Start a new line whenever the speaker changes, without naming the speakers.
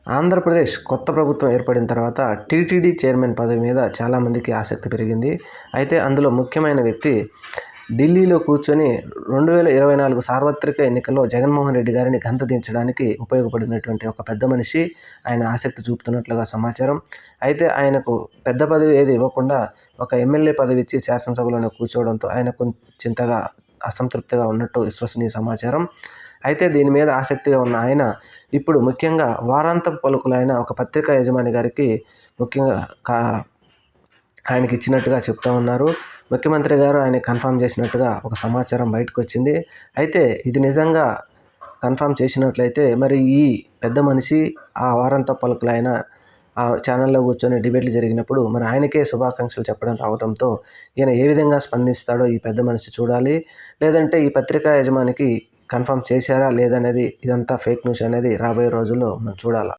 ఆంధ్రప్రదేశ్ కొత్త ప్రభుత్వం ఏర్పడిన తర్వాత టీటీడీ చైర్మన్ పదవి మీద చాలామందికి ఆసక్తి పెరిగింది. అయితే అందులో ముఖ్యమైన వ్యక్తి ఢిల్లీలో కూర్చొని 2024 సార్వత్రిక ఎన్నికల్లో జగన్మోహన్ రెడ్డి గారిని గంతదించడానికి ఉపయోగపడినటువంటి ఒక పెద్ద మనిషి. ఆయన ఆసక్తి చూపుతున్నట్లుగా సమాచారం. అయితే ఆయనకు పెద్ద పదవి ఏది ఇవ్వకుండా ఒక ఎమ్మెల్యే పదవి ఇచ్చి శాసనసభలోనే కూర్చోవడంతో ఆయన కొంచెంతగా అసంతృప్తిగా ఉన్నట్టు విశ్వసనీయ సమాచారం. అయితే దీని మీద ఆసక్తిగా ఉన్న ఆయన ఇప్పుడు ముఖ్యంగా వారాంతపు పలుకులైన ఒక పత్రికా యజమాని గారికి ముఖ్యంగా ఆయనకి ఇచ్చినట్టుగా చెప్తా ఉన్నారు. ముఖ్యమంత్రి గారు ఆయన కన్ఫర్మ్ చేసినట్టుగా ఒక సమాచారం బయటకు వచ్చింది. అయితే ఇది నిజంగా కన్ఫర్మ్ చేసినట్లయితే మరి ఈ పెద్ద మనిషి ఆ వారాంతపు పలుకులైన ఆ ఛానల్లో కూర్చొని డిబేట్లు జరిగినప్పుడు మరి ఆయనకే శుభాకాంక్షలు చెప్పడం రావడంతో ఈయన ఏ విధంగా స్పందిస్తాడో ఈ పెద్ద మనిషి చూడాలి. లేదంటే ఈ పత్రికా యజమానికి కన్ఫర్మ్ చేశారా లేదనేది, ఇదంతా ఫేక్ న్యూస్ అనేది రాబోయే రోజుల్లో మనం చూడాలి.